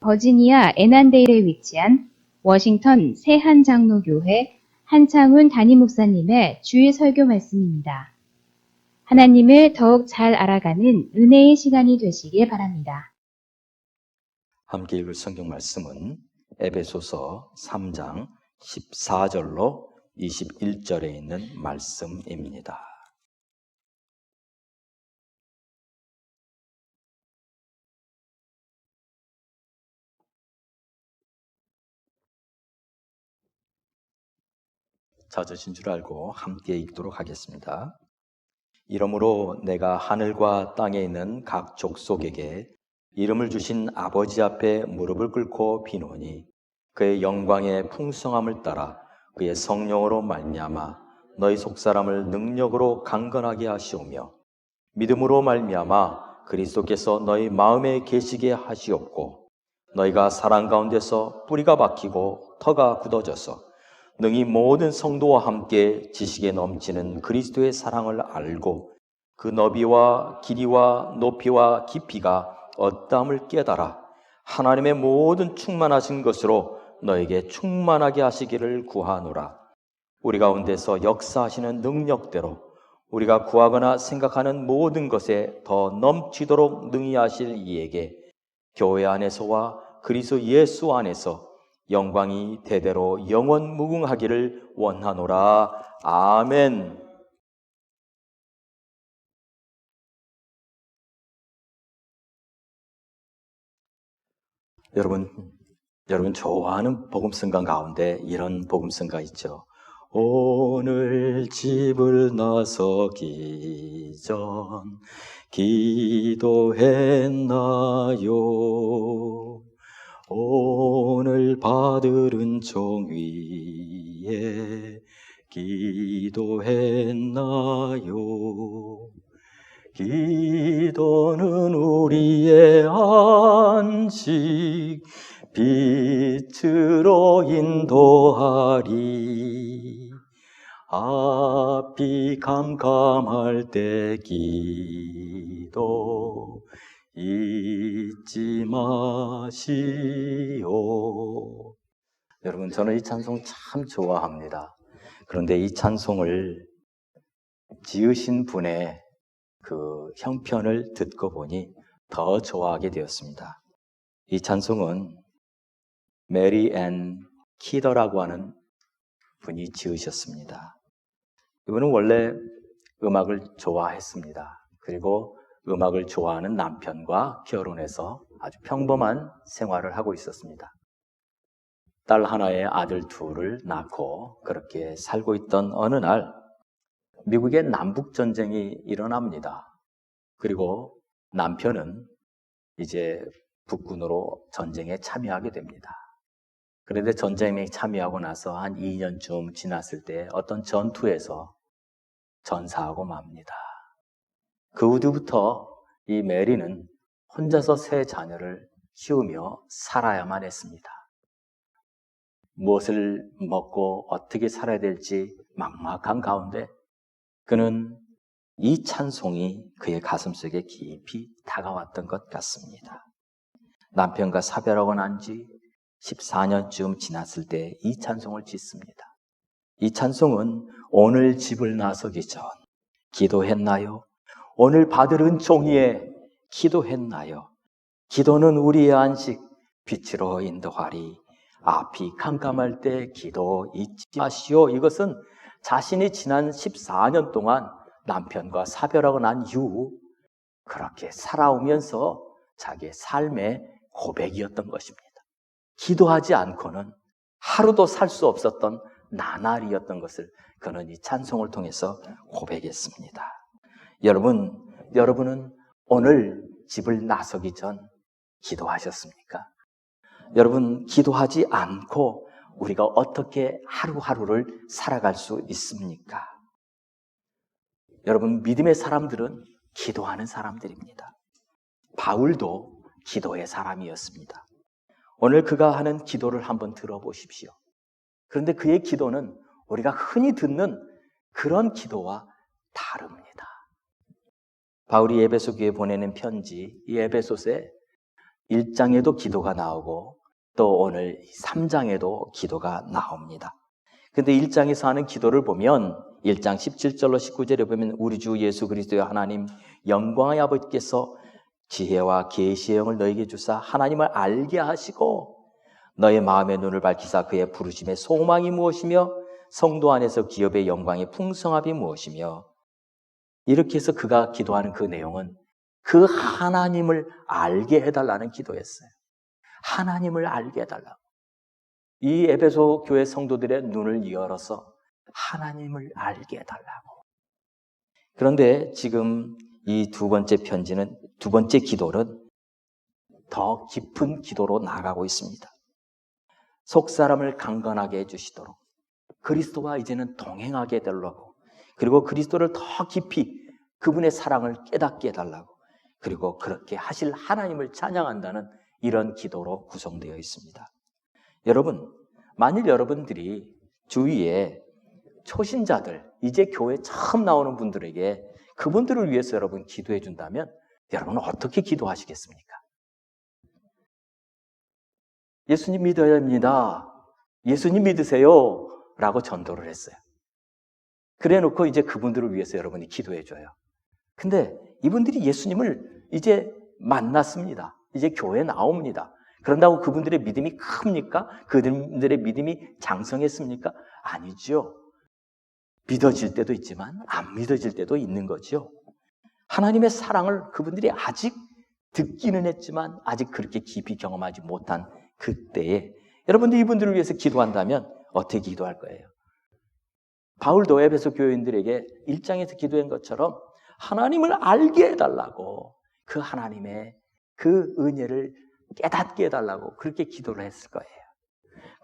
버지니아 애난데일에 위치한 워싱턴 새한장로교회 한창훈 담임 목사님의 주일 설교 말씀입니다. 하나님을 더욱 잘 알아가는 은혜의 시간이 되시길 바랍니다. 함께 읽을 성경 말씀은 에베소서 3장 14절로 21절에 있는 말씀입니다. 찾으신 줄 알고 함께 읽도록 하겠습니다. 이러므로 내가 하늘과 땅에 있는 각 족속에게 이름을 주신 아버지 앞에 무릎을 꿇고 비노니 그의 영광의 풍성함을 따라 그의 성령으로 말미암아 너희 속사람을 능력으로 강건하게 하시오며 믿음으로 말미암아 그리스도께서 너희 마음에 계시게 하시옵고 너희가 사랑 가운데서 뿌리가 박히고 터가 굳어져서 능히 모든 성도와 함께 지식에 넘치는 그리스도의 사랑을 알고 그 너비와 길이와 높이와 깊이가 어떠함을 깨달아 하나님의 모든 충만하신 것으로 너에게 충만하게 하시기를 구하노라. 우리 가운데서 역사하시는 능력대로 우리가 구하거나 생각하는 모든 것에 더 넘치도록 능히 하실 이에게 교회 안에서와 그리스도 예수 안에서 영광이 대대로 영원 무궁하기를 원하노라. 아멘. 여러분 좋아하는 복음성가 가운데 이런 복음성가 있죠. 오늘 집을 나서기 전 기도했나요? 오늘 받을 은총 위에 기도했나요? 기도는 우리의 안식 빛으로 인도하리. 앞이 캄캄할 때 기도 잊지 마시오. 여러분, 저는 이 찬송 참 좋아합니다. 그런데 이 찬송을 지으신 분의 그 형편을 듣고 보니 더 좋아하게 되었습니다. 이 찬송은 메리 앤 키더라고 하는 분이 지으셨습니다. 이분은 원래 음악을 좋아했습니다. 그리고 음악을 좋아하는 남편과 결혼해서 아주 평범한 생활을 하고 있었습니다. 딸 하나에 아들 둘을 낳고 그렇게 살고 있던 어느 날 미국의 남북전쟁이 일어납니다. 그리고 남편은 이제 북군으로 전쟁에 참여하게 됩니다. 그런데 전쟁에 참여하고 나서 한 2년쯤 지났을 때 어떤 전투에서 전사하고 맙니다. 그 후부터 이 메리는 혼자서 세 자녀를 키우며 살아야만 했습니다. 무엇을 먹고 어떻게 살아야 될지 막막한 가운데 그는 이 찬송이 그의 가슴속에 깊이 다가왔던 것 같습니다. 남편과 사별하고 난 지 14년쯤 지났을 때 이 찬송을 짓습니다. 이 찬송은 오늘 집을 나서기 전 기도했나요? 오늘 받을 은총 위에 기도했나요? 기도는 우리의 안식 빛으로 인도하리. 앞이 캄캄할 때 기도 잊지 마시오. 이것은 자신이 지난 14년 동안 남편과 사별하고 난 이후 그렇게 살아오면서 자기의 삶의 고백이었던 것입니다. 기도하지 않고는 하루도 살 수 없었던 나날이었던 것을 그는 이 찬송을 통해서 고백했습니다. 여러분은 오늘 집을 나서기 전 기도하셨습니까? 여러분, 기도하지 않고 우리가 어떻게 하루하루를 살아갈 수 있습니까? 여러분, 믿음의 사람들은 기도하는 사람들입니다. 바울도 기도의 사람이었습니다. 오늘 그가 하는 기도를 한번 들어보십시오. 그런데 그의 기도는 우리가 흔히 듣는 그런 기도와 다릅니다. 바울이 에베소 교회에 보내는 편지, 이 에베소서에 1장에도 기도가 나오고 또 오늘 3장에도 기도가 나옵니다. 근데 1장에서 하는 기도를 보면 1장 17절로 19절에 보면 우리 주 예수 그리스도의 하나님 영광의 아버지께서 지혜와 계시의 영을 너에게 주사 하나님을 알게 하시고 너의 마음의 눈을 밝히사 그의 부르심의 소망이 무엇이며 성도 안에서 기업의 영광의 풍성함이 무엇이며 이렇게 해서 그가 기도하는 그 내용은 그 하나님을 알게 해달라는 기도였어요. 하나님을 알게 해달라고. 이 에베소 교회 성도들의 눈을 열어서 하나님을 알게 해달라고. 그런데 지금 이 두 번째 편지는, 두 번째 기도는 더 깊은 기도로 나아가고 있습니다. 속사람을 강건하게 해주시도록 그리스도와 이제는 동행하게 해달라고, 그리고 그리스도를 더 깊이 그분의 사랑을 깨닫게 해달라고, 그리고 그렇게 하실 하나님을 찬양한다는 이런 기도로 구성되어 있습니다. 여러분, 만일 여러분들이 주위에 초신자들, 이제 교회 처음 나오는 분들에게 그분들을 위해서 여러분 기도해 준다면 여러분은 어떻게 기도하시겠습니까? 예수님 믿어야 합니다. 예수님 믿으세요. 라고 전도를 했어요. 그래 놓고 이제 그분들을 위해서 여러분이 기도해 줘요. 근데 이분들이 예수님을 이제 만났습니다. 이제 교회에 나옵니다. 그런다고 그분들의 믿음이 큽니까? 그분들의 믿음이 장성했습니까? 아니죠. 믿어질 때도 있지만 안 믿어질 때도 있는 거죠. 하나님의 사랑을 그분들이 아직 듣기는 했지만 아직 그렇게 깊이 경험하지 못한 그때에 여러분들 이분들을 위해서 기도한다면 어떻게 기도할 거예요? 바울도 에베소 교인들에게 1장에서 기도한 것처럼 하나님을 알게 해달라고, 그 하나님의 그 은혜를 깨닫게 해달라고 그렇게 기도를 했을 거예요.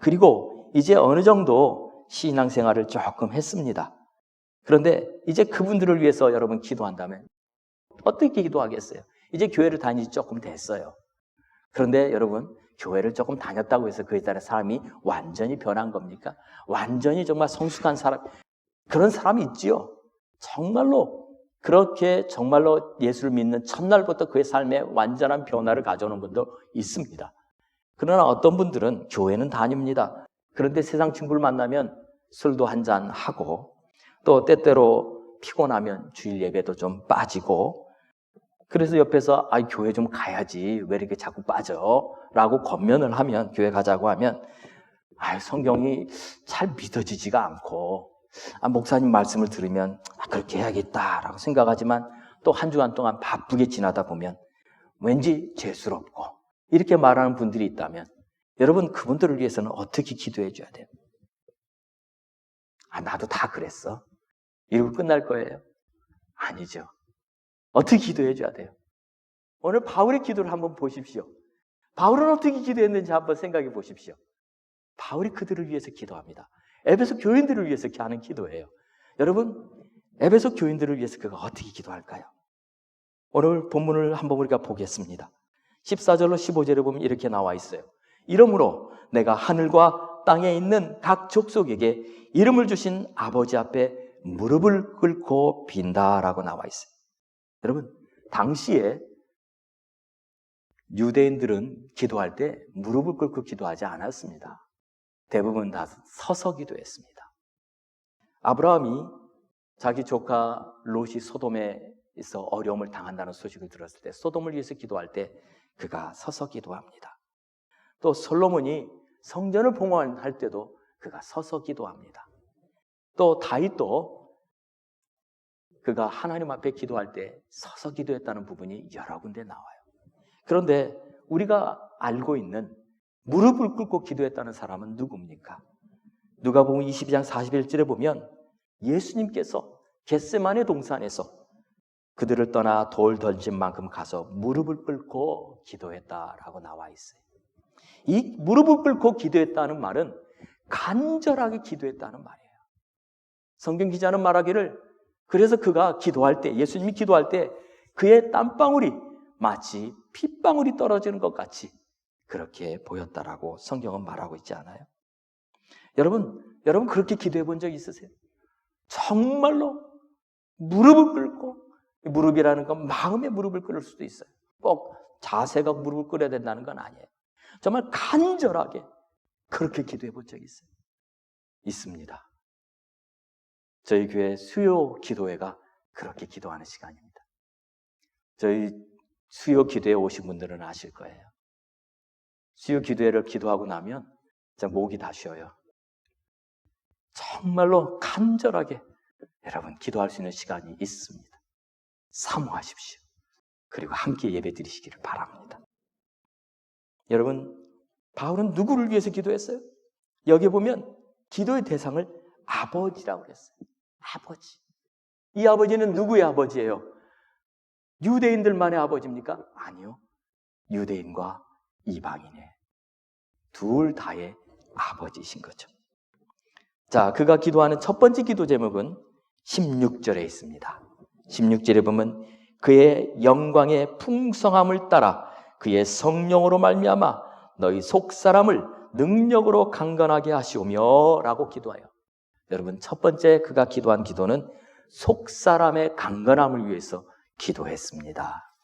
그리고 이제 어느 정도 신앙생활을 조금 했습니다. 그런데 이제 그분들을 위해서 여러분 기도한다면 어떻게 기도하겠어요? 이제 교회를 다니지 조금 됐어요. 그런데 여러분, 교회를 조금 다녔다고 해서 그에 따라 사람이 완전히 변한 겁니까? 완전히 정말 성숙한 사람, 그런 사람이 있지요. 정말로 그렇게 정말로 예수를 믿는 첫날부터 그의 삶에 완전한 변화를 가져오는 분도 있습니다. 그러나 어떤 분들은 교회는 다닙니다. 그런데 세상 친구를 만나면 술도 한잔 하고 또 때때로 피곤하면 주일 예배도 좀 빠지고, 그래서 옆에서 교회 좀 가야지 왜 이렇게 자꾸 빠져? 라고 권면을 하면, 교회 가자고 하면 성경이 잘 믿어지지가 않고 목사님 말씀을 들으면 그렇게 해야겠다라고 생각하지만 또 한 주간 동안 바쁘게 지나다 보면 왠지 죄스럽고 이렇게 말하는 분들이 있다면 여러분, 그분들을 위해서는 어떻게 기도해 줘야 돼요? 나도 다 그랬어. 이러고 끝날 거예요? 아니죠. 어떻게 기도해 줘야 돼요? 오늘 바울의 기도를 한번 보십시오. 바울은 어떻게 기도했는지 한번 생각해 보십시오. 바울이 그들을 위해서 기도합니다. 에베소 교인들을 위해서 하는 기도예요. 여러분, 에베소 교인들을 위해서 그가 어떻게 기도할까요? 오늘 본문을 한번 우리가 보겠습니다. 14절로 15절에 보면 이렇게 나와 있어요. 이러므로 내가 하늘과 땅에 있는 각 족속에게 이름을 주신 아버지 앞에 무릎을 꿇고 빈다라고 나와 있어요. 여러분, 당시에 유대인들은 기도할 때 무릎을 꿇고 기도하지 않았습니다. 대부분 다 서서 기도했습니다. 아브라함이 자기 조카 롯이 소돔에서 어려움을 당한다는 소식을 들었을 때 소돔을 위해서 기도할 때 그가 서서 기도합니다. 또 솔로몬이 성전을 봉헌할 때도 그가 서서 기도합니다. 또 다윗도 그가 하나님 앞에 기도할 때 서서 기도했다는 부분이 여러 군데 나와요. 그런데 우리가 알고 있는 무릎을 꿇고 기도했다는 사람은 누굽니까? 누가복음 22장 41절에 보면 예수님께서 겟세마네 동산에서 그들을 떠나 돌 던진 만큼 가서 무릎을 꿇고 기도했다라고 나와 있어요. 이 무릎을 꿇고 기도했다는 말은 간절하게 기도했다는 말이에요. 성경 기자는 말하기를, 그래서 그가 기도할 때, 예수님이 기도할 때 그의 땀방울이 마치 핏방울이 떨어지는 것 같이 그렇게 보였다라고 성경은 말하고 있지 않아요? 여러분 그렇게 기도해 본 적 있으세요? 정말로 무릎을 꿇고, 무릎이라는 건 마음의 무릎을 꿇을 수도 있어요. 꼭 자세가 무릎을 꿇어야 된다는 건 아니에요. 정말 간절하게 그렇게 기도해 본 적이 있어요. 있습니다. 저희 교회 수요 기도회가 그렇게 기도하는 시간입니다. 저희 수요 기도회 오신 분들은 아실 거예요. 수요 기도회를 기도하고 나면 진짜 목이 다 쉬어요. 정말로 간절하게 여러분 기도할 수 있는 시간이 있습니다. 사모하십시오. 그리고 함께 예배 드리시기를 바랍니다. 여러분, 바울은 누구를 위해서 기도했어요? 여기 보면 기도의 대상을 아버지라고 그랬어요. 아버지. 이 아버지는 누구의 아버지예요? 유대인들만의 아버지입니까? 아니요. 유대인과 이방인의 둘 다의 아버지이신 거죠. 자, 그가 기도하는 첫 번째 기도 제목은 16절에 있습니다. 16절에 보면 그의 영광의 풍성함을 따라 그의 성령으로 말미암아 너희 속사람을 능력으로 강건하게 하시오며 라고 기도해요. 여러분, 첫 번째 그가 기도한 기도는 속사람의 강건함을 위해서 기도했습니다.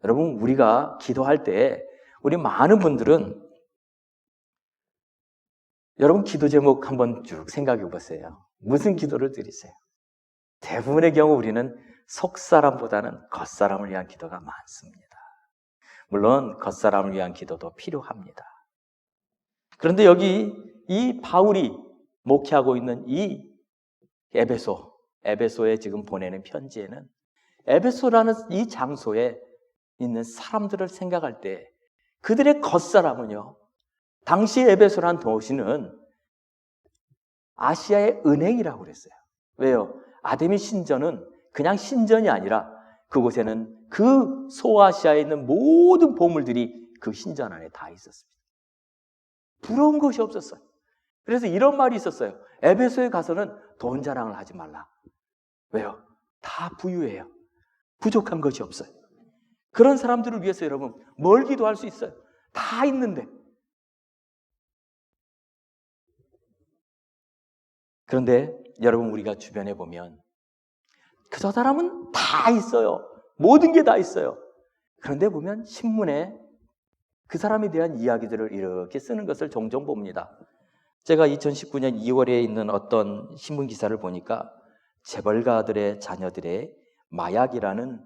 여러분, 우리가 기도할 때 우리 많은 분들은 여러분 기도 제목 한번 쭉 생각해 보세요. 무슨 기도를 드리세요? 대부분의 경우 우리는 속사람보다는 겉사람을 위한 기도가 많습니다. 물론 겉사람을 위한 기도도 필요합니다. 그런데 여기 이 바울이 목회하고 있는 이 에베소에 지금 보내는 편지에는 에베소라는 이 장소에 있는 사람들을 생각할 때 그들의 겉사람은요, 당시 에베소라는 도시는 아시아의 은행이라고 그랬어요. 왜요? 아데미 신전은 그냥 신전이 아니라 그곳에는 그 소아시아에 있는 모든 보물들이 그 신전 안에 다 있었습니다. 부러운 것이 없었어요. 그래서 이런 말이 있었어요. 에베소에 가서는 돈 자랑을 하지 말라. 왜요? 다 부유해요. 부족한 것이 없어요. 그런 사람들을 위해서 여러분 뭘 기도할 수 있어요? 다 있는데. 그런데 여러분 우리가 주변에 보면 저 사람은 다 있어요. 모든 게 다 있어요. 그런데 보면 신문에 그 사람에 대한 이야기들을 이렇게 쓰는 것을 종종 봅니다. 제가 2019년 2월에 있는 어떤 신문 기사를 보니까 재벌가들의 자녀들의 마약이라는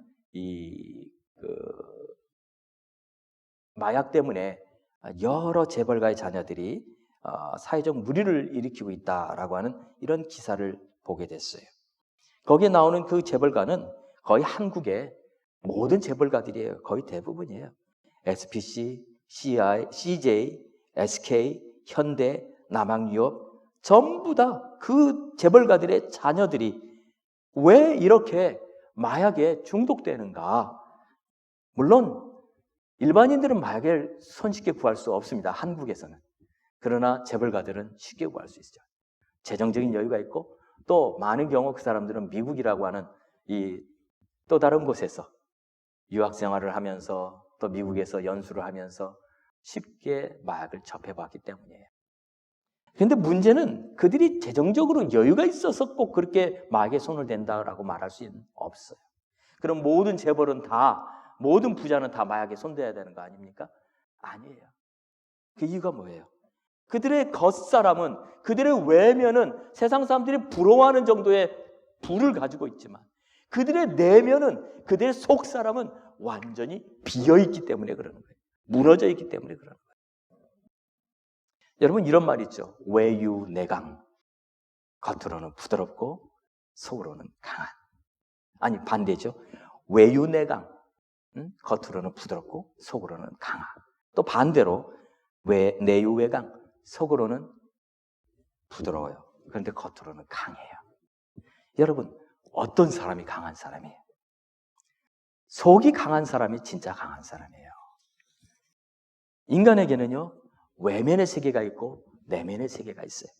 마약 때문에 여러 재벌가의 자녀들이 사회적 물의를 일으키고 있다라고 하는 이런 기사를 보게 됐어요. 거기에 나오는 그 재벌가는 거의 한국의 모든 재벌가들이에요. 거의 대부분이에요. SPC, CJ, SK, 현대, 남양유업 전부 다 그 재벌가들의 자녀들이 왜 이렇게 마약에 중독되는가? 물론 일반인들은 마약을 손쉽게 구할 수 없습니다. 한국에서는. 그러나 재벌가들은 쉽게 구할 수 있죠. 재정적인 여유가 있고 또 많은 경우 그 사람들은 미국이라고 하는 이 또 다른 곳에서 유학 생활을 하면서 또 미국에서 연수를 하면서 쉽게 마약을 접해봤기 때문이에요. 그런데 문제는 그들이 재정적으로 여유가 있어서 꼭 그렇게 마약에 손을 댄다라고 말할 수는 없어요. 그럼 모든 재벌은 다, 모든 부자는 다 마약에 손대야 되는 거 아닙니까? 아니에요. 그 이유가 뭐예요? 그들의 겉사람은, 그들의 외면은 세상 사람들이 부러워하는 정도의 부를 가지고 있지만 그들의 내면은, 그들의 속사람은 완전히 비어있기 때문에 그러는 거예요. 무너져 있기 때문에 그러는 거예요. 여러분 이런 말 있죠. 외유내강. 겉으로는 부드럽고 속으로는 강한. 아니 반대죠. 외유내강. 겉으로는 부드럽고 속으로는 강한. 또 반대로 내유외강. 속으로는 부드러워요. 그런데 겉으로는 강해요. 여러분 어떤 사람이 강한 사람이에요? 속이 강한 사람이 진짜 강한 사람이에요. 인간에게는요, 외면의 세계가 있고 내면의 세계가 있어요.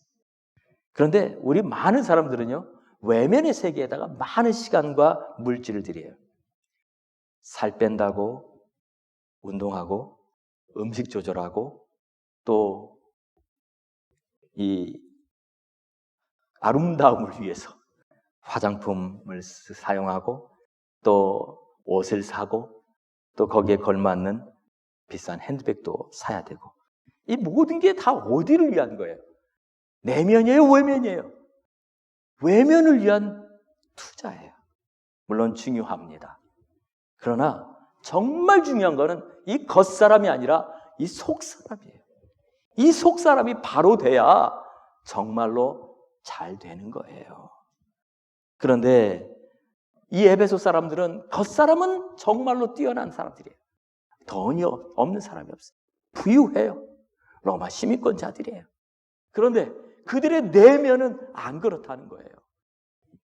그런데 우리 많은 사람들은요, 외면의 세계에다가 많은 시간과 물질을 들여요. 살 뺀다고, 운동하고, 음식 조절하고, 또 이 아름다움을 위해서 화장품을 사용하고 또 옷을 사고 또 거기에 걸맞는 비싼 핸드백도 사야 되고, 이 모든 게 다 어디를 위한 거예요? 내면이에요, 외면이에요? 외면을 위한 투자예요. 물론 중요합니다. 그러나 정말 중요한 거는 이 겉사람이 아니라 이 속사람이에요. 이 속사람이 바로 돼야 정말로 잘 되는 거예요. 그런데 이 에베소 사람들은 겉사람은 정말로 뛰어난 사람들이에요. 돈이 없는 사람이 없어요. 부유해요. 로마 시민권자들이에요. 그런데 그들의 내면은 안 그렇다는 거예요.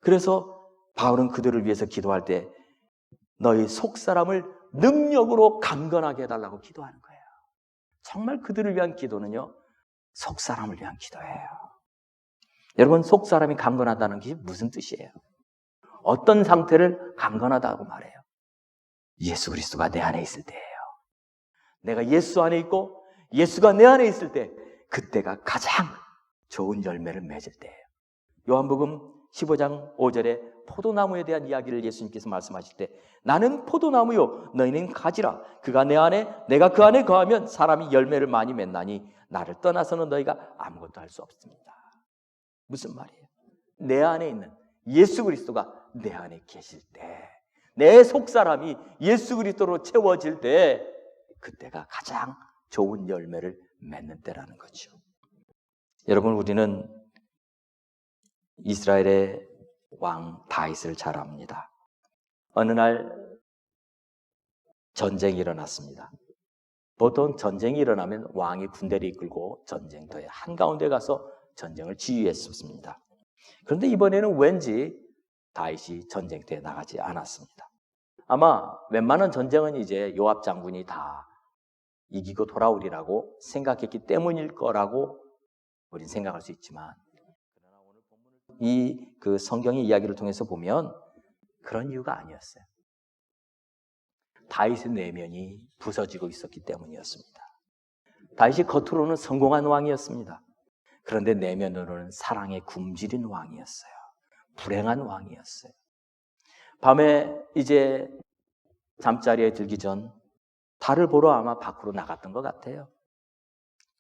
그래서 바울은 그들을 위해서 기도할 때 너희 속사람을 능력으로 강건하게 해달라고 기도하는 거예요. 정말 그들을 위한 기도는요, 속사람을 위한 기도예요. 여러분, 속사람이 강건하다는 게 무슨 뜻이에요? 어떤 상태를 강건하다고 말해요? 예수 그리스도가 내 안에 있을 때예요. 내가 예수 안에 있고 예수가 내 안에 있을 때, 그때가 가장 좋은 열매를 맺을 때예요. 요한복음 15장 5절에 포도나무에 대한 이야기를 예수님께서 말씀하실 때, 나는 포도나무요 너희는 가지라. 그가 내 안에 내가 그 안에 거하면 사람이 열매를 많이 맺나니 나를 떠나서는 너희가 아무것도 할 수 없습니다. 무슨 말이에요? 내 안에 있는 예수 그리스도가 내 안에 계실 때, 내 속사람이 예수 그리스도로 채워질 때, 그때가 가장 좋은 열매를 맺는 때라는 거죠. 여러분, 우리는 이스라엘의 왕 다윗을 잘 압니다. 어느 날 전쟁이 일어났습니다. 보통 전쟁이 일어나면 왕이 군대를 이끌고 전쟁터의 한가운데 가서 전쟁을 지휘했었습니다. 그런데 이번에는 왠지 다윗이 전쟁터에 나가지 않았습니다. 아마 웬만한 전쟁은 이제 요압 장군이 다 이기고 돌아오리라고 생각했기 때문일 거라고 우린 생각할 수 있지만, 이 그 성경의 이야기를 통해서 보면 그런 이유가 아니었어요. 다윗의 내면이 부서지고 있었기 때문이었습니다. 다윗이 겉으로는 성공한 왕이었습니다. 그런데 내면으로는 사랑에 굶주린 왕이었어요. 불행한 왕이었어요. 밤에 이제 잠자리에 들기 전 달을 보러 아마 밖으로 나갔던 것 같아요.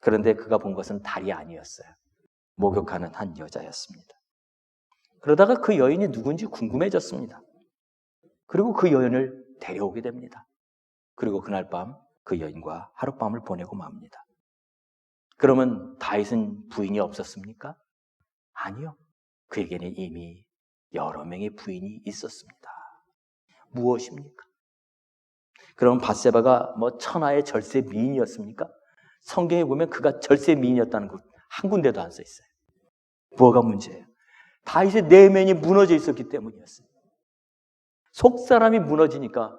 그런데 그가 본 것은 달이 아니었어요. 목욕하는 한 여자였습니다. 그러다가 그 여인이 누군지 궁금해졌습니다. 그리고 그 여인을 데려오게 됩니다. 그리고 그날 밤 그 여인과 하룻밤을 보내고 맙니다. 그러면 다윗은 부인이 없었습니까? 아니요. 그에게는 이미 여러 명의 부인이 있었습니다. 무엇입니까? 그럼 밧세바가 뭐 천하의 절세 미인이었습니까? 성경에 보면 그가 절세 미인이었다는 것 한 군데도 안 써 있어요. 뭐가 문제예요? 다윗의 내면이 무너져 있었기 때문이었어요. 속사람이 무너지니까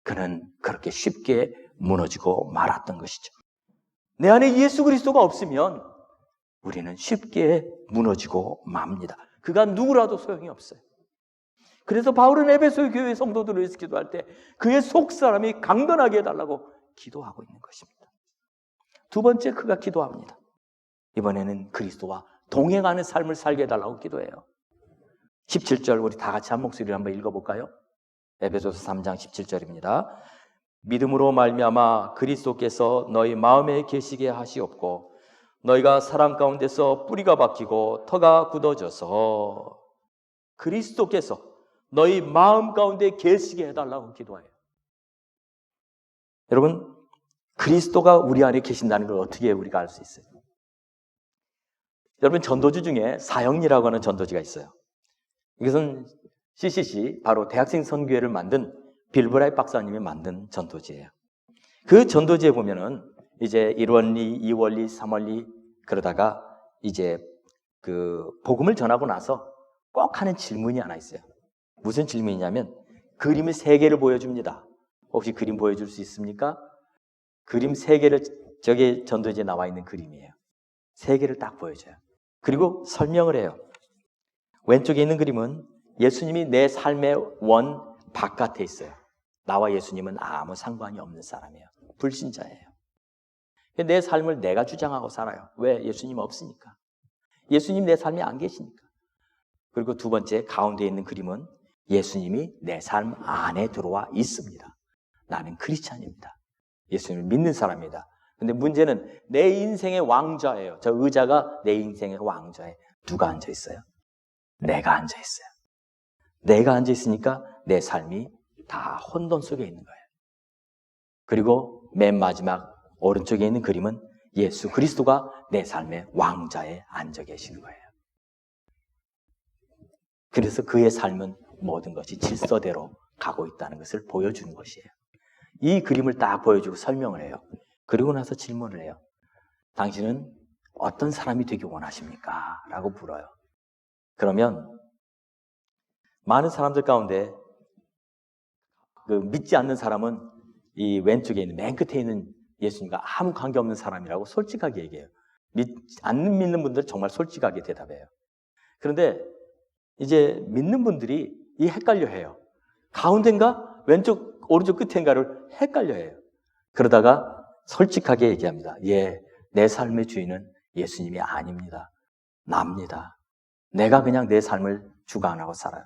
그는 그렇게 쉽게 무너지고 말았던 것이죠. 내 안에 예수 그리스도가 없으면 우리는 쉽게 무너지고 맙니다. 그가 누구라도 소용이 없어요. 그래서 바울은 에베소 교회 성도들을 위해서 기도할 때 그의 속사람이 강건하게 해달라고 기도하고 있는 것입니다. 두 번째, 그가 기도합니다. 이번에는 그리스도와 동행하는 삶을 살게 해달라고 기도해요. 17절 우리 다 같이 한 목소리로 한번 읽어볼까요? 에베소서 3장 17절입니다. 믿음으로 말미암아 그리스도께서 너희 마음에 계시게 하시옵고 너희가 사랑 가운데서 뿌리가 박히고 터가 굳어져서 그리스도께서 너희 마음 가운데 계시게 해달라고 기도해요. 여러분, 그리스도가 우리 안에 계신다는 걸 어떻게 우리가 알 수 있어요? 여러분, 전도지 중에 사형리라고 하는 전도지가 있어요. 이것은 CCC, 바로 대학생 선교회를 만든 빌브라이트 박사님이 만든 전도지예요. 그 전도지에 보면은 이제 1원리, 2원리, 3원리 그러다가 이제 그 복음을 전하고 나서 꼭 하는 질문이 하나 있어요. 무슨 질문이냐면 그림을 3개를 보여줍니다. 혹시 그림 보여줄 수 있습니까? 그림 3개를, 저게 전도지에 나와 있는 그림이에요. 3개를 딱 보여줘요. 그리고 설명을 해요. 왼쪽에 있는 그림은 예수님이 내 삶의 원 바깥에 있어요. 나와 예수님은 아무 상관이 없는 사람이에요. 불신자예요. 내 삶을 내가 주장하고 살아요. 왜? 예수님 없으니까. 예수님 내 삶에 안 계시니까. 그리고 두 번째, 가운데 있는 그림은 예수님이 내 삶 안에 들어와 있습니다. 나는 크리스찬입니다. 예수님을 믿는 사람입니다. 근데 문제는 내 인생의 왕좌예요. 저 의자가 내 인생의 왕좌에 누가 앉아 있어요? 내가 앉아 있어요. 내가 앉아 있으니까 내 삶이 다 혼돈 속에 있는 거예요. 그리고 맨 마지막 오른쪽에 있는 그림은 예수 그리스도가 내 삶의 왕좌에 앉아 계시는 거예요. 그래서 그의 삶은 모든 것이 질서대로 가고 있다는 것을 보여주는 것이에요. 이 그림을 딱 보여주고 설명을 해요. 그리고 나서 질문을 해요. 당신은 어떤 사람이 되기 원하십니까? 라고 물어요. 그러면 많은 사람들 가운데 그 믿지 않는 사람은 이 왼쪽에 있는 맨 끝에 있는 예수님과 아무 관계없는 사람이라고 솔직하게 얘기해요. 안 믿는 분들은 정말 솔직하게 대답해요. 그런데 이제 믿는 분들이 이 헷갈려해요. 가운데인가 왼쪽 오른쪽 끝인가를 헷갈려해요. 그러다가 솔직하게 얘기합니다. 예, 내 삶의 주인은 예수님이 아닙니다. 납니다. 내가 그냥 내 삶을 주관하고 살아요.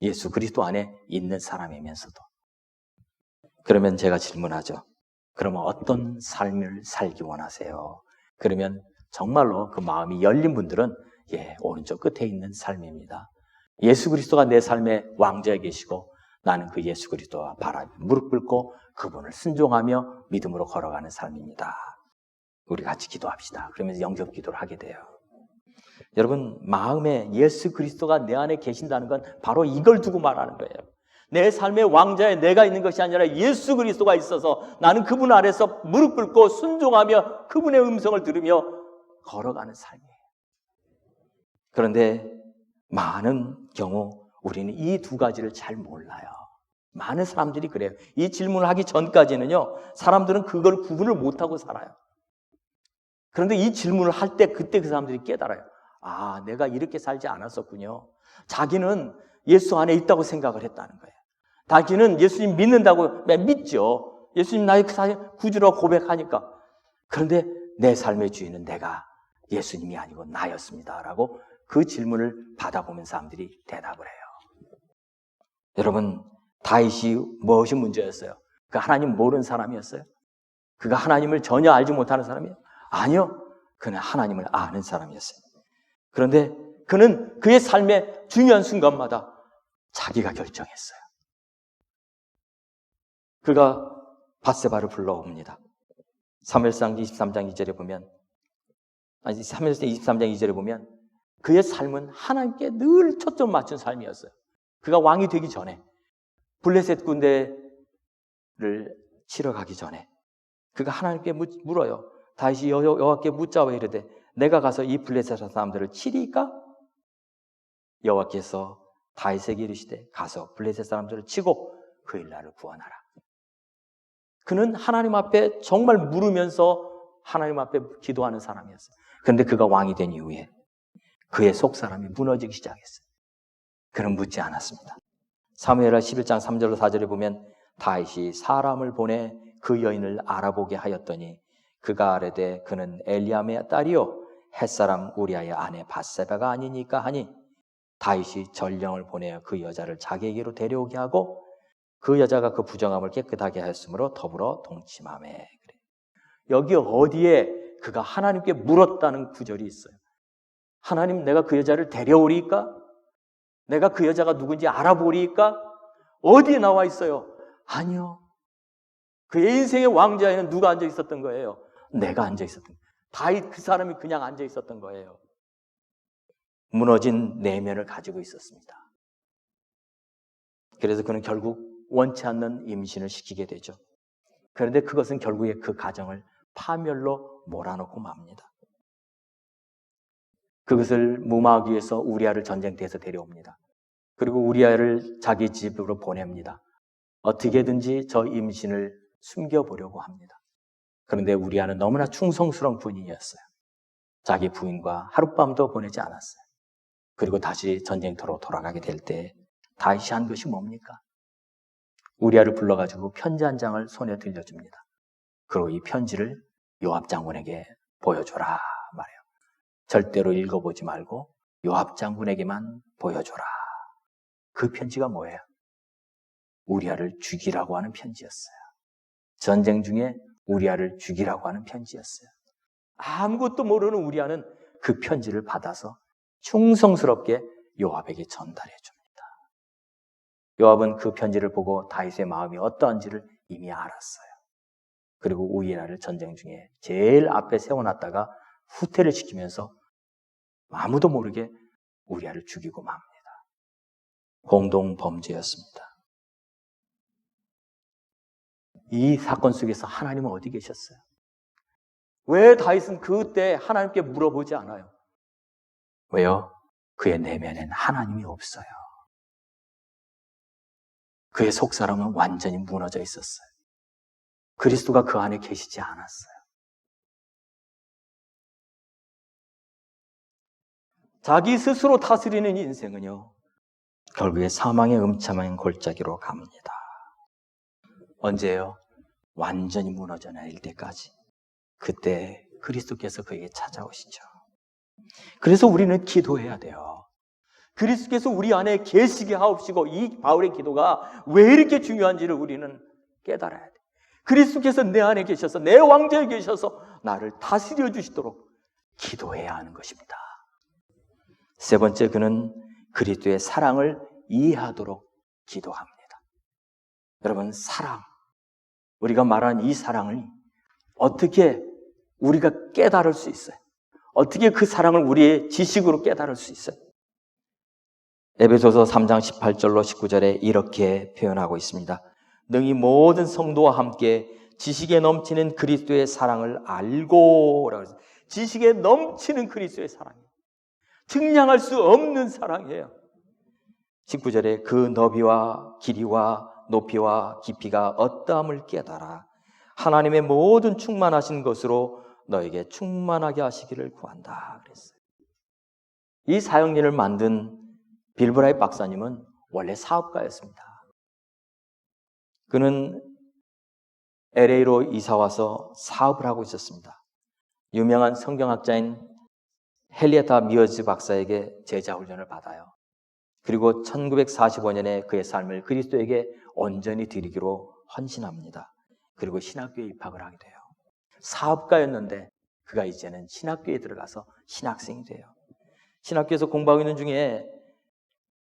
예수 그리스도 안에 있는 사람이면서도. 그러면 제가 질문하죠. 그러면 어떤 삶을 살기 원하세요? 그러면 정말로 그 마음이 열린 분들은 예, 오른쪽 끝에 있는 삶입니다. 예수 그리스도가 내 삶의 왕좌에 계시고 나는 그 예수 그리스도와 바라며 무릎 꿇고 그분을 순종하며 믿음으로 걸어가는 삶입니다. 우리 같이 기도합시다. 그러면서 영접 기도를 하게 돼요. 여러분, 마음에 예수 그리스도가 내 안에 계신다는 건 바로 이걸 두고 말하는 거예요. 내 삶의 왕좌에 내가 있는 것이 아니라 예수 그리스도가 있어서 나는 그분 아래서 무릎 꿇고 순종하며 그분의 음성을 들으며 걸어가는 삶이에요. 그런데 많은 경우 우리는 이 두 가지를 잘 몰라요. 많은 사람들이 그래요. 이 질문을 하기 전까지는요, 사람들은 그걸 구분을 못하고 살아요. 그런데 이 질문을 할 때 그때 그 사람들이 깨달아요. 아, 내가 이렇게 살지 않았었군요. 자기는 예수 안에 있다고 생각을 했다는 거예요. 자기는 예수님 믿는다고 믿죠. 예수님 나의 구주라고 고백하니까. 그런데 내 삶의 주인은 내가 예수님이 아니고 나였습니다. 라고 그 질문을 받아보면 사람들이 대답을 해요. 여러분, 다윗이 무엇이 문제였어요? 그 하나님 모르는 사람이었어요? 그가 하나님을 전혀 알지 못하는 사람이에요? 아니요. 그는 하나님을 아는 사람이었어요. 그런데 그는 그의 삶의 중요한 순간마다 자기가 결정했어요. 그가 밧세바를 불러옵니다. 사무엘상 23장 2절에 보면, 사무엘상 23장 2절에 보면 그의 삶은 하나님께 늘 초점 맞춘 삶이었어요. 그가 왕이 되기 전에, 블레셋 군대를 치러 가기 전에 그가 하나님께 물어요. 다윗이 여호와께 묻자와 이르되 내가 가서 이 블레셋 사람들을 치리까? 여호와께서 다윗에게 이르시되 가서 블레셋 사람들을 치고 그 일 나를 구원하라. 그는 하나님 앞에 정말 물으면서 하나님 앞에 기도하는 사람이었어요. 그런데 그가 왕이 된 이후에 그의 속사람이 무너지기 시작했어요. 그는 묻지 않았습니다. 사무엘하 11장 3절로 4절에 보면 다윗이 사람을 보내 그 여인을 알아보게 하였더니 그가 아뢰되 그는 엘리암의 딸이요 햇사람 우리아의 아내 밧세바가 아니니까 하니 다윗이 전령을 보내어 그 여자를 자기에게로 데려오게 하고 그 여자가 그 부정함을 깨끗하게 하였으므로 더불어 동침하매. 그래. 여기 어디에 그가 하나님께 물었다는 구절이 있어요. 하나님, 내가 그 여자를 데려오리까? 내가 그 여자가 누군지 알아보리까? 어디에 나와 있어요? 아니요. 그의 인생의 왕좌에는 누가 앉아 있었던 거예요? 내가 앉아 있었던 거예요. 다윗 그 사람이 그냥 앉아 있었던 거예요. 무너진 내면을 가지고 있었습니다. 그래서 그는 결국 원치 않는 임신을 시키게 되죠. 그런데 그것은 결국에 그 가정을 파멸로 몰아넣고 맙니다. 그것을 무마하기 위해서 우리아를 전쟁터에서 데려옵니다. 그리고 우리아를 자기 집으로 보냅니다. 어떻게든지 저 임신을 숨겨보려고 합니다. 그런데 우리아는 너무나 충성스러운 군인이었어요. 자기 부인과 하룻밤도 보내지 않았어요. 그리고 다시 전쟁터로 돌아가게 될 때 다윗이 한 것이 뭡니까? 우리아를 불러가지고 편지 한 장을 손에 들려줍니다. 그리고 이 편지를 요압 장군에게 보여줘라 말해요. 절대로 읽어보지 말고 요압 장군에게만 보여줘라. 그 편지가 뭐예요? 우리아를 죽이라고 하는 편지였어요. 전쟁 중에 우리아를 죽이라고 하는 편지였어요. 아무것도 모르는 우리아는 그 편지를 받아서 충성스럽게 요압에게 전달해 줍니다. 요압은 그 편지를 보고 다윗의 마음이 어떠한지를 이미 알았어요. 그리고 우리아를 전쟁 중에 제일 앞에 세워놨다가 후퇴를 시키면서 아무도 모르게 우리아를 죽이고 맙니다. 공동 범죄였습니다. 이 사건 속에서 하나님은 어디 계셨어요? 왜 다윗은 그때 하나님께 물어보지 않아요? 왜요? 그의 내면엔 하나님이 없어요. 그의 속사람은 완전히 무너져 있었어요. 그리스도가 그 안에 계시지 않았어요. 자기 스스로 다스리는 인생은요, 결국에 사망의 음침한 골짜기로 갑니다. 언제요? 완전히 무너져 내릴 때까지. 그때 그리스도께서 그에게 찾아오시죠. 그래서 우리는 기도해야 돼요. 그리스도께서 우리 안에 계시게 하옵시고, 이 바울의 기도가 왜 이렇게 중요한지를 우리는 깨달아야 돼요. 그리스도께서 내 안에 계셔서, 내 왕좌에 계셔서 나를 다스려 주시도록 기도해야 하는 것입니다. 세 번째, 그는 그리스도의 사랑을 이해하도록 기도합니다. 여러분, 사랑, 우리가 말한 이 사랑을 어떻게 우리가 깨달을 수 있어요? 어떻게 그 사랑을 우리의 지식으로 깨달을 수 있어요? 에베소서 3장 18절로 19절에 이렇게 표현하고 있습니다. 능히 모든 성도와 함께 지식에 넘치는 그리스도의 사랑을 알고, 라고 했어요. 지식에 넘치는 그리스도의 사랑이에요. 측량할 수 없는 사랑이에요. 19절에 그 너비와 길이와 높이와 깊이가 어떠함을 깨달아 하나님의 모든 충만하신 것으로 너에게 충만하게 하시기를 구한다 그랬어요. 이 사역리를 만든 빌브라이트 박사님은 원래 사업가였습니다. 그는 LA로 이사와서 사업을 하고 있었습니다. 유명한 성경학자인 헨리에타 미어즈 박사에게 제자훈련을 받아요. 그리고 1945년에 그의 삶을 그리스도에게 온전히 드리기로 헌신합니다. 그리고 신학교에 입학을 하게 돼요. 사업가였는데 그가 이제는 신학교에 들어가서 신학생이 돼요. 신학교에서 공부하고 있는 중에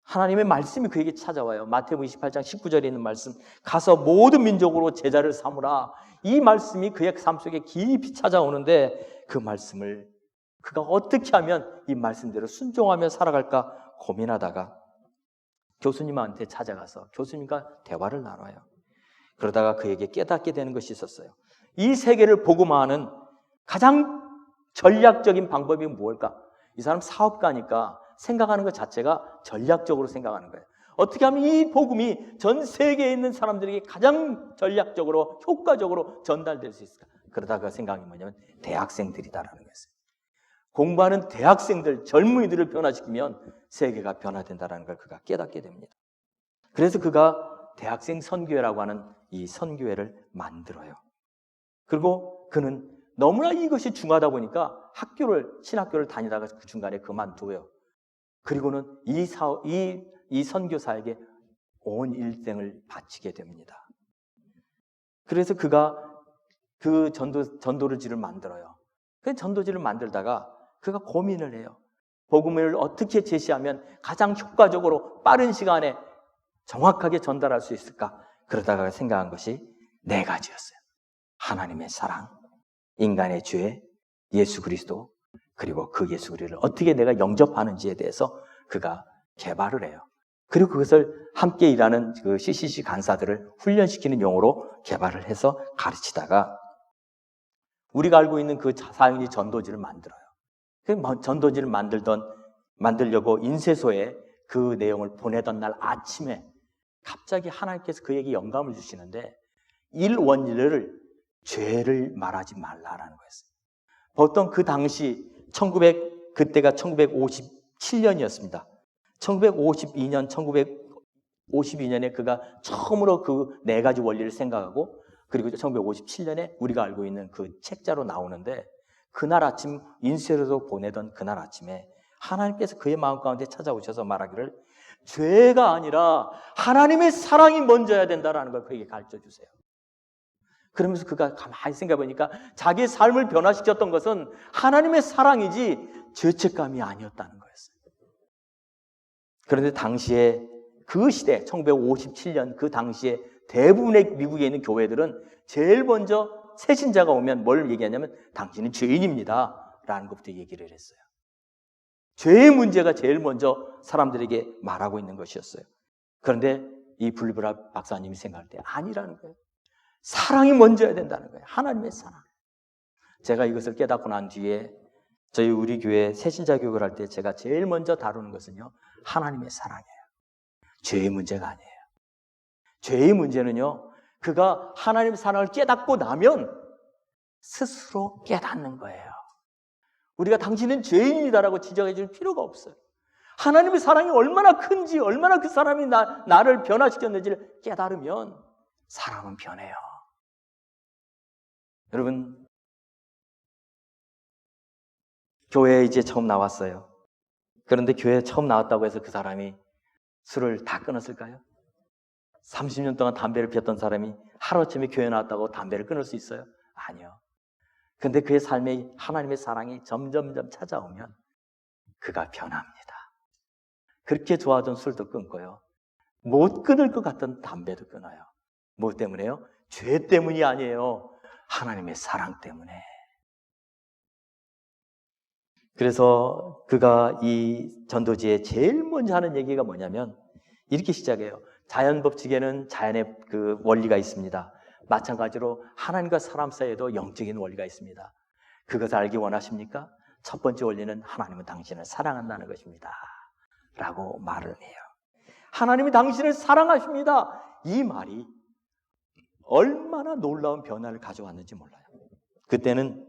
하나님의 말씀이 그에게 찾아와요. 마태복음 28장 19절에 있는 말씀, 가서 모든 민족으로 제자를 삼으라. 이 말씀이 그의 삶 속에 깊이 찾아오는데 그 말씀을 그가 어떻게 하면 이 말씀대로 순종하며 살아갈까 고민하다가 교수님한테 찾아가서 교수님과 대화를 나눠요. 그러다가 그에게 깨닫게 되는 것이 있었어요. 이 세계를 복음화하는 가장 전략적인 방법이 무엇일까? 이 사람 사업가니까 생각하는 것 자체가 전략적으로 생각하는 거예요. 어떻게 하면 이 복음이 전 세계에 있는 사람들에게 가장 전략적으로 효과적으로 전달될 수 있을까? 그러다가 생각이 뭐냐면 대학생들이다라는 거였어요. 공부하는 대학생들, 젊은이들을 변화시키면 세계가 변화된다는 걸 그가 깨닫게 됩니다. 그래서 그가 대학생 선교회라고 하는 이 선교회를 만들어요. 그리고 그는 너무나 이것이 중요하다 보니까 신학교를 다니다가 그 중간에 그만두어요. 그리고는 이 선교사에게 온 일생을 바치게 됩니다. 그래서 그가 그 전도지를 만들어요. 그 전도지를 만들다가 그가 고민을 해요. 복음을 어떻게 제시하면 가장 효과적으로 빠른 시간에 정확하게 전달할 수 있을까? 그러다가 생각한 것이 4가지였어요. 하나님의 사랑, 인간의 죄, 예수 그리스도, 그리고 그 예수 그리스도를 어떻게 내가 영접하는지에 대해서 그가 개발을 해요. 그리고 그것을 함께 일하는 그 CCC 간사들을 훈련시키는 용어로 개발을 해서 가르치다가 우리가 알고 있는 그 사역리 전도지를 만들어요. 그 전도지를 만들려고 인쇄소에 그 내용을 보내던 날 아침에 갑자기 하나님께서 그에게 영감을 주시는데 일원리를 죄를 말하지 말라라는 거였어요. 보통 그 당시 그때가 1957년이었습니다. 1952년에 그가 처음으로 그 4가지 원리를 생각하고 그리고 1957년에 우리가 알고 있는 그 책자로 나오는데 그날 아침 인쇄소로 보내던 그날 아침에 하나님께서 그의 마음 가운데 찾아오셔서 말하기를 죄가 아니라 하나님의 사랑이 먼저야 된다라는 걸 그에게 가르쳐 주세요. 그러면서 그가 가만히 생각해 보니까 자기의 삶을 변화시켰던 것은 하나님의 사랑이지 죄책감이 아니었다는 거였어요. 그런데 당시에 그 시대 1957년 그 당시에 대부분의 미국에 있는 교회들은 제일 먼저 새신자가 오면 뭘 얘기하냐면 당신은 죄인입니다 라는 것부터 얘기를 했어요. 죄의 문제가 제일 먼저 사람들에게 말하고 있는 것이었어요. 그런데 이 블리브라 박사님이 생각할 때 아니라는 거예요. 사랑이 먼저야 된다는 거예요. 하나님의 사랑. 제가 이것을 깨닫고 난 뒤에 저희 우리 교회 새신자 교육을 할 때 제가 제일 먼저 다루는 것은요, 하나님의 사랑이에요. 죄의 문제가 아니에요. 죄의 문제는요, 그가 하나님의 사랑을 깨닫고 나면 스스로 깨닫는 거예요. 우리가 당신은 죄인이다라고 지적해 줄 필요가 없어요. 하나님의 사랑이 얼마나 큰지, 얼마나 그 사람이 나를 변화시켰는지를 깨달으면 사람은 변해요. 여러분, 교회에 이제 처음 나왔어요. 그런데 교회에 처음 나왔다고 해서 그 사람이 술을 다 끊었을까요? 30년 동안 담배를 피웠던 사람이 하루아침에 교회에 나왔다고 담배를 끊을 수 있어요? 아니요. 근데 그의 삶에 하나님의 사랑이 점점점 찾아오면 그가 변합니다. 그렇게 좋아하던 술도 끊고요. 못 끊을 것 같던 담배도 끊어요. 뭐 때문에요? 죄 때문이 아니에요. 하나님의 사랑 때문에. 그래서 그가 이 전도지에 제일 먼저 하는 얘기가 뭐냐면 이렇게 시작해요. 자연 법칙에는 자연의 그 원리가 있습니다. 마찬가지로 하나님과 사람 사이에도 영적인 원리가 있습니다. 그것을 알기 원하십니까? 첫 번째 원리는 하나님은 당신을 사랑한다는 것입니다. 라고 말을 해요. 하나님이 당신을 사랑하십니다. 이 말이 얼마나 놀라운 변화를 가져왔는지 몰라요. 그때는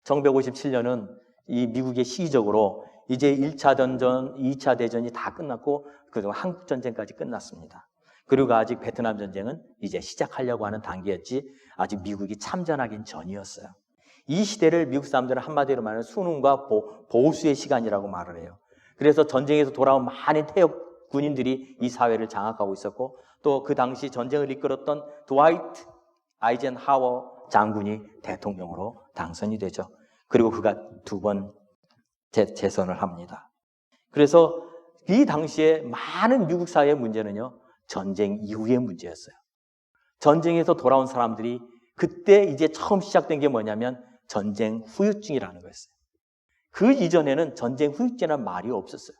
1957년은 이 미국의 시기적으로 이제 1차 대전, 2차 대전이 다 끝났고 그동안 한국전쟁까지 끝났습니다. 그리고 아직 베트남 전쟁은 이제 시작하려고 하는 단계였지 아직 미국이 참전하긴 전이었어요. 이 시대를 미국 사람들은 한마디로 말하면 수능과 보수의 시간이라고 말을 해요. 그래서 전쟁에서 돌아온 많은 태역 군인들이 이 사회를 장악하고 있었고 또 그 당시 전쟁을 이끌었던 드와이트 아이젠하워 장군이 대통령으로 당선이 되죠. 그리고 그가 2번 재선을 합니다. 그래서 이 당시에 많은 미국 사회의 문제는요, 전쟁 이후의 문제였어요. 전쟁에서 돌아온 사람들이 그때 이제 처음 시작된 게 뭐냐면 전쟁 후유증이라는 거였어요. 그 이전에는 전쟁 후유증이라는 말이 없었어요.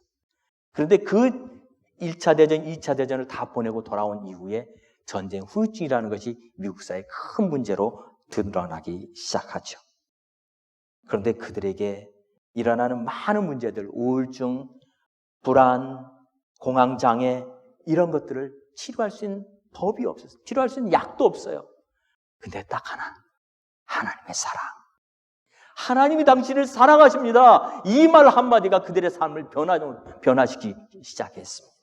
그런데 그 1차 대전, 2차 대전을 다 보내고 돌아온 이후에 전쟁 후유증이라는 것이 미국 사회의 큰 문제로 드러나기 시작하죠. 그런데 그들에게 일어나는 많은 문제들, 우울증, 불안, 공황장애 이런 것들을 치료할 수 있는 법이 없었어요. 치료할 수 있는 약도 없어요. 근데 딱 하나, 하나님의 사랑. 하나님이 당신을 사랑하십니다. 이 말 한마디가 그들의 삶을 변화시키기 시작했습니다.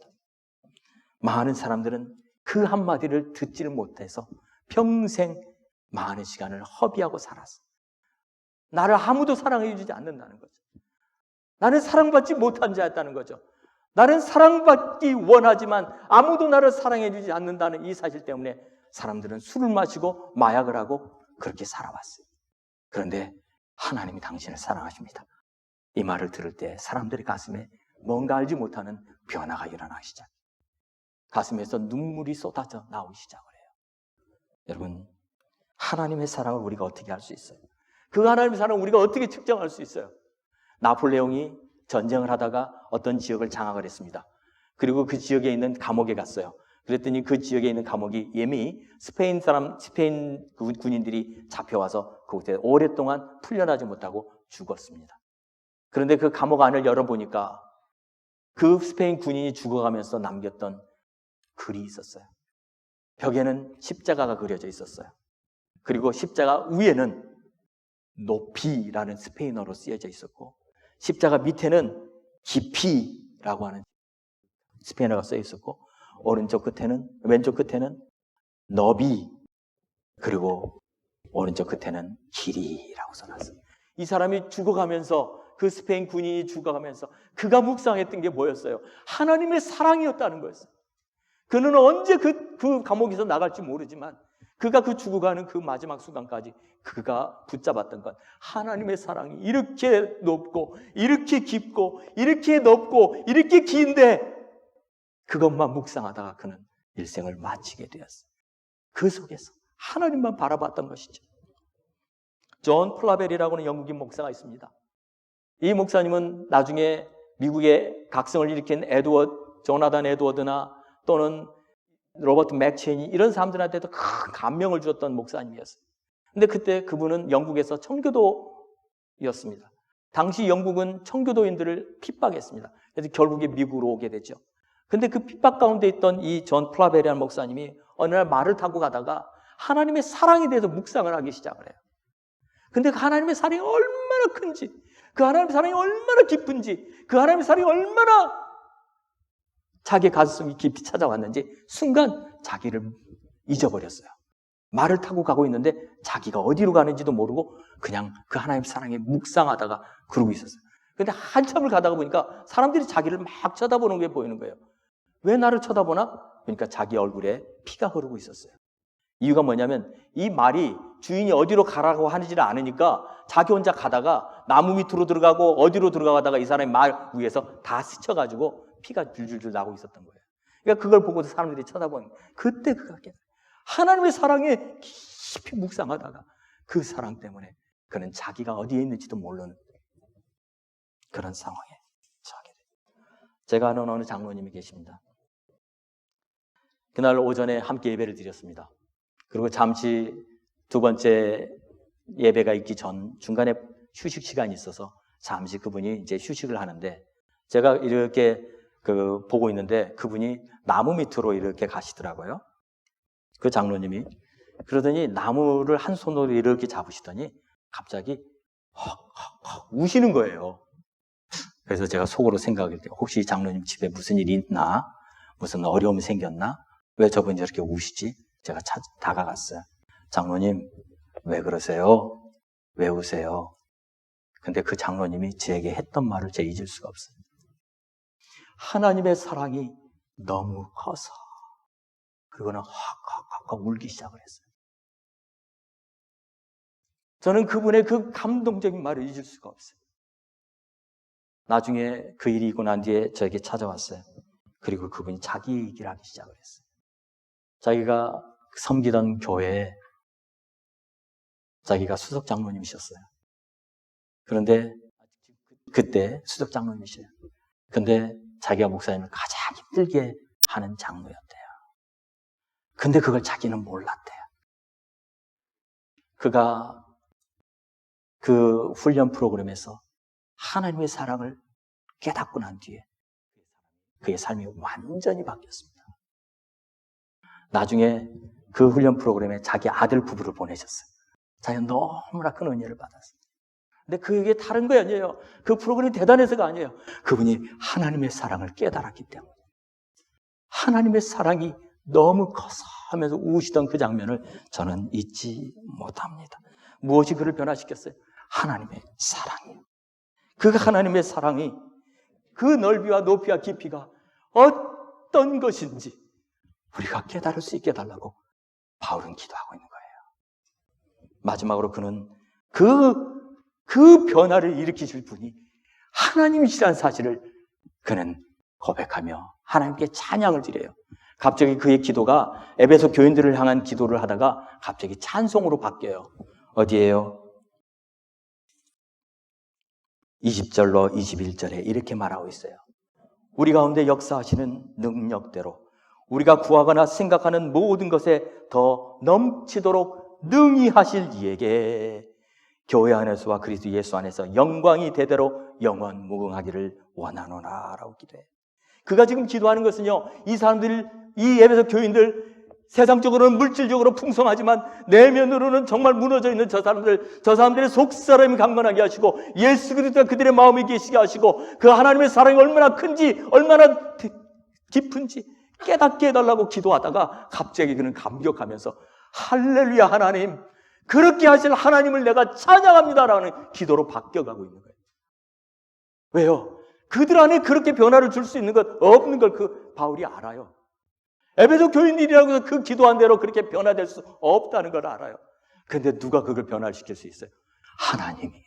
많은 사람들은 그 한마디를 듣지를 못해서 평생 많은 시간을 허비하고 살았어요. 나를 아무도 사랑해 주지 않는다는 거죠. 나는 사랑받지 못한 자였다는 거죠. 나는 사랑받기 원하지만 아무도 나를 사랑해 주지 않는다는 이 사실 때문에 사람들은 술을 마시고 마약을 하고 그렇게 살아왔어요. 그런데 하나님이 당신을 사랑하십니다. 이 말을 들을 때 사람들의 가슴에 뭔가 알지 못하는 변화가 일어나기 시작. 가슴에서 눈물이 쏟아져 나오기 시작을 해요. 여러분, 하나님의 사랑을 우리가 어떻게 알 수 있어요? 그 하나님의 사랑을 우리가 어떻게 측정할 수 있어요? 나폴레옹이 전쟁을 하다가 어떤 지역을 장악을 했습니다. 그리고 그 지역에 있는 감옥에 갔어요. 그랬더니 그 지역에 있는 감옥이 이미 스페인 군인들이 잡혀와서 그곳에 오랫동안 풀려나지 못하고 죽었습니다. 그런데 그 감옥 안을 열어보니까 그 스페인 군인이 죽어가면서 남겼던 글이 있었어요. 벽에는 십자가가 그려져 있었어요. 그리고 십자가 위에는 높이라는 스페인어로 쓰여져 있었고 십자가 밑에는 깊이라고 하는 스페인어가 쓰여 있었고 왼쪽 끝에는 너비 그리고 오른쪽 끝에는 길이라고 써놨어요. 이 사람이 죽어가면서 그 스페인 군인이 죽어가면서 그가 묵상했던 게 뭐였어요? 하나님의 사랑이었다는 거였어요. 그는 언제 그 감옥에서 나갈지 모르지만 그가 그 죽어가는 그 마지막 순간까지 그가 붙잡았던 건 하나님의 사랑이 이렇게 높고 이렇게 깊고 이렇게 높고 이렇게 긴데 그것만 묵상하다가 그는 일생을 마치게 되었어요. 그 속에서 하나님만 바라봤던 것이죠. 존 플라벨이라고 하는 영국인 목사가 있습니다. 이 목사님은 나중에 미국의 각성을 일으킨 조나단 에드워드나 또는 로버트 맥체니 이런 사람들한테도 큰 감명을 주었던 목사님이었어요. 근데 그때 그분은 영국에서 청교도였습니다. 당시 영국은 청교도인들을 핍박했습니다. 그래서 결국에 미국으로 오게 되죠. 근데 그 핍박 가운데 있던 이 존 플라벨이라는 목사님이 어느 날 말을 타고 가다가 하나님의 사랑에 대해서 묵상을 하기 시작을 해요. 근데 그 하나님의 사랑이 얼마나 큰지, 그 하나님의 사랑이 얼마나 깊은지, 그 하나님의 사랑이 얼마나 자기 가슴이 깊이 찾아왔는지 순간 자기를 잊어버렸어요. 말을 타고 가고 있는데 자기가 어디로 가는지도 모르고 그냥 그 하나님의 사랑에 묵상하다가 그러고 있었어요. 근데 한참을 가다가 보니까 사람들이 자기를 막 쳐다보는 게 보이는 거예요. 왜 나를 쳐다보나? 그러니까 자기 얼굴에 피가 흐르고 있었어요. 이유가 뭐냐면 이 말이 주인이 어디로 가라고 하는지를 아느니까 자기 혼자 가다가 나무 밑으로 들어가고 어디로 들어가다가 이 사람이 말 위에서 다 스쳐가지고 피가 줄줄줄 나고 있었던 거예요. 그러니까 그걸 보고도 사람들이 쳐다보는 거예요. 그때 그가 깨달아요. 하나님의 사랑에 깊이 묵상하다가 그 사랑 때문에 그는 자기가 어디에 있는지도 모르는 그런 상황에 처하게 돼요. 제가 아는 어느 장로님이 계십니다. 그날 오전에 함께 예배를 드렸습니다. 그리고 잠시 두 번째 예배가 있기 전 중간에 휴식 시간이 있어서 잠시 그분이 이제 휴식을 하는데 제가 이렇게 보고 있는데 그분이 나무 밑으로 이렇게 가시더라고요. 그 장로님이. 그러더니 나무를 한 손으로 이렇게 잡으시더니 갑자기 헉헉헉 우시는 거예요. 그래서 제가 속으로 생각할 때 혹시 장로님 집에 무슨 일이 있나? 무슨 어려움이 생겼나? 왜 저분이 저렇게 우시지? 제가 다가갔어요. 장로님 왜 그러세요? 왜 우세요? 근데 그 장로님이 제게 했던 말을 제가 잊을 수가 없어요. 하나님의 사랑이 너무 커서 그리고는 헉헉헉 울기 시작을 했어요. 저는 그분의 그 감동적인 말을 잊을 수가 없어요. 나중에 그 일이 있고 난 뒤에 저에게 찾아왔어요. 그리고 그분이 자기 얘기를 하기 시작을 했어요. 자기가 섬기던 교회에 자기가 수석 장로님이셨어요. 그런데 그때 수석 장로님이셔요. 근데 자기가 목사님을 가장 힘들게 하는 장로였대요. 근데 그걸 자기는 몰랐대요. 그가 그 훈련 프로그램에서 하나님의 사랑을 깨닫고 난 뒤에 그의 삶이 완전히 바뀌었습니다. 나중에 그 훈련 프로그램에 자기 아들 부부를 보내셨어요. 자기가 너무나 큰 은혜를 받았어요. 근데 그게 다른 거 아니에요. 그 프로그램이 대단해서가 아니에요. 그분이 하나님의 사랑을 깨달았기 때문에. 하나님의 사랑이 너무 커서 하면서 우시던 그 장면을 저는 잊지 못합니다. 무엇이 그를 변화시켰어요? 하나님의 사랑이에요. 그 하나님의 사랑이 그 넓이와 높이와 깊이가 어떤 것인지 우리가 깨달을 수 있게 해달라고 바울은 기도하고 있는 거예요. 마지막으로 그는 그 변화를 일으키실 분이 하나님이시라는 사실을 그는 고백하며 하나님께 찬양을 드려요. 갑자기 그의 기도가 에베소 교인들을 향한 기도를 하다가 갑자기 찬송으로 바뀌어요. 어디예요? 20절로 21절에 이렇게 말하고 있어요. 우리 가운데 역사하시는 능력대로 우리가 구하거나 생각하는 모든 것에 더 넘치도록 능히 하실 이에게 교회 안에서와 그리스도 예수 안에서 영광이 대대로 영원 무궁하기를 원하노라 라고 기도해요. 그가 지금 기도하는 것은요, 이 사람들, 이 에베소 교인들 세상적으로는 물질적으로 풍성하지만 내면으로는 정말 무너져 있는 저 사람들의 속사람이 강건하게 하시고 예수 그리스도가 그들의 마음에 계시게 하시고 그 하나님의 사랑이 얼마나 큰지 얼마나 깊은지 깨닫게 해달라고 기도하다가 갑자기 그는 감격하면서 할렐루야 하나님, 그렇게 하실 하나님을 내가 찬양합니다라는 기도로 바뀌어가고 있는 거예요. 왜요? 그들 안에 그렇게 변화를 줄 수 있는 것 없는 걸 그 바울이 알아요. 에베소 교인들이라고 해서 그 기도한 대로 그렇게 변화될 수 없다는 걸 알아요. 그런데 누가 그걸 변화시킬 수 있어요? 하나님이.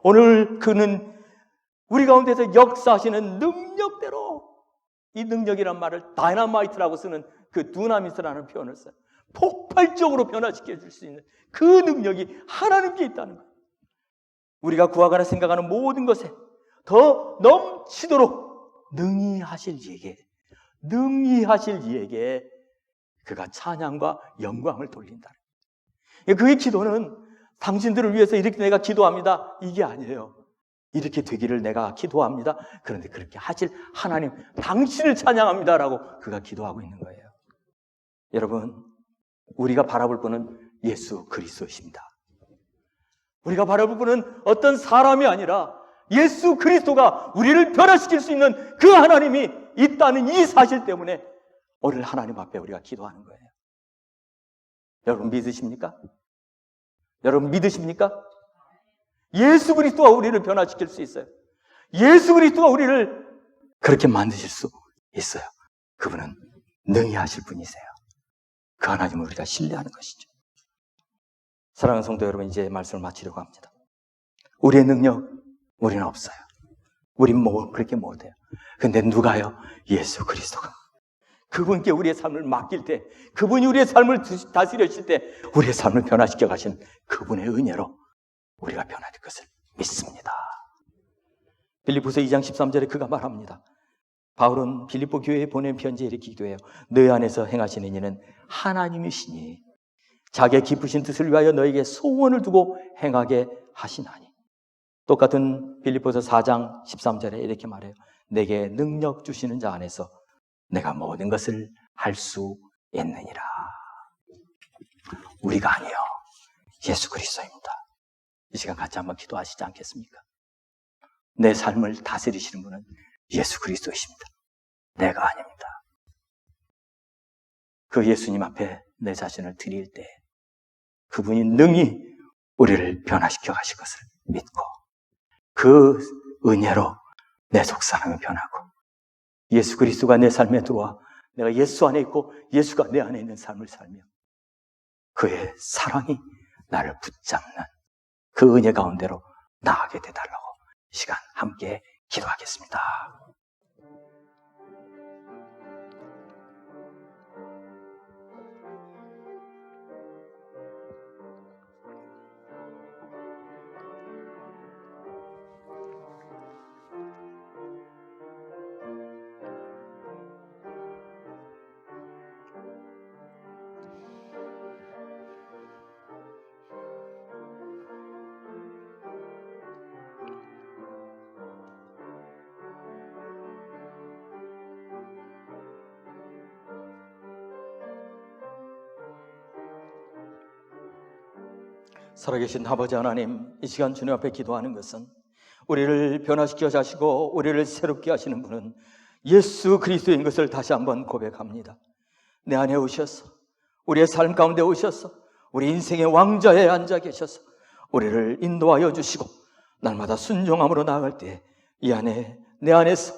오늘 그는 우리 가운데서 역사하시는 능력대로, 이 능력이란 말을 다이너마이트라고 쓰는 그 두나미스라는 표현을 써요. 폭발적으로 변화시켜 줄 수 있는 그 능력이 하나님께 있다는 거예요. 우리가 구하거나 생각하는 모든 것에 더 넘치도록 능히 하실 이에게 그가 찬양과 영광을 돌린다. 그의 기도는 당신들을 위해서 이렇게 내가 기도합니다, 이게 아니에요. 이렇게 되기를 내가 기도합니다. 그런데 그렇게 하실 하나님, 당신을 찬양합니다라고 그가 기도하고 있는 거예요. 여러분, 우리가 바라볼 분은 예수 그리스도이십니다. 우리가 바라볼 분은 어떤 사람이 아니라 예수 그리스도가 우리를 변화시킬 수 있는 그 하나님이 있다는 이 사실 때문에 오늘 하나님 앞에 우리가 기도하는 거예요. 여러분 믿으십니까? 여러분 믿으십니까? 예수 그리스도가 우리를 변화시킬 수 있어요. 예수 그리스도가 우리를 그렇게 만드실 수 있어요. 그분은 능히 하실 분이세요. 그 하나님을 우리가 신뢰하는 것이죠. 사랑하는 성도 여러분, 이제 말씀을 마치려고 합니다. 우리의 능력, 우리는 없어요. 우린 그렇게 못해요. 근데 누가요? 예수 그리스도가. 그분께 우리의 삶을 맡길 때, 그분이 우리의 삶을 다스려주실 때 우리의 삶을 변화시켜 가시는 그분의 은혜로 우리가 변화될 것을 믿습니다. 빌립보서 2장 13절에 그가 말합니다. 바울은 빌립보 교회에 보낸 편지에 이렇게 기도해요. 너희 안에서 행하시는 이는 하나님이시니 자기의 기쁘신 뜻을 위하여 너에게 소원을 두고 행하게 하시나니. 똑같은 빌립보서 4장 13절에 이렇게 말해요. 내게 능력 주시는 자 안에서 내가 모든 것을 할 수 있느니라. 우리가 아니요, 예수 그리스도입니다. 이 시간 같이 한번 기도하시지 않겠습니까? 내 삶을 다스리시는 분은 예수 그리스도이십니다. 내가 아닙니다. 그 예수님 앞에 내 자신을 드릴 때 그분이 능히 우리를 변화시켜 가실 것을 믿고 그 은혜로 내 속사람이 변하고 예수 그리스도가 내 삶에 들어와 내가 예수 안에 있고 예수가 내 안에 있는 삶을 살며 그의 사랑이 나를 붙잡는 그 은혜 가운데로 나아가게 되달라고 이 시간 함께 기도하겠습니다. 살아계신 아버지 하나님, 이 시간 주님 앞에 기도하는 것은 우리를 변화시켜 자시고 우리를 새롭게 하시는 분은 예수 그리스도인 것을 다시 한번 고백합니다. 내 안에 오셔서 우리의 삶 가운데 오셔서 우리 인생의 왕좌에 앉아 계셔서 우리를 인도하여 주시고 날마다 순종함으로 나아갈 때 이 안에 내 안에서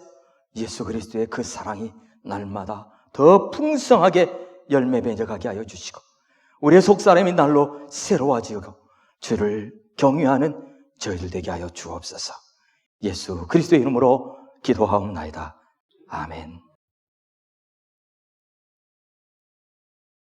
예수 그리스도의 그 사랑이 날마다 더 풍성하게 열매 맺어가게 하여 주시고 우리의 속사람이 날로 새로워지고 주를 경외하는 저희들 되게 하여 주옵소서. 예수 그리스도의 이름으로 기도하옵나이다. 아멘.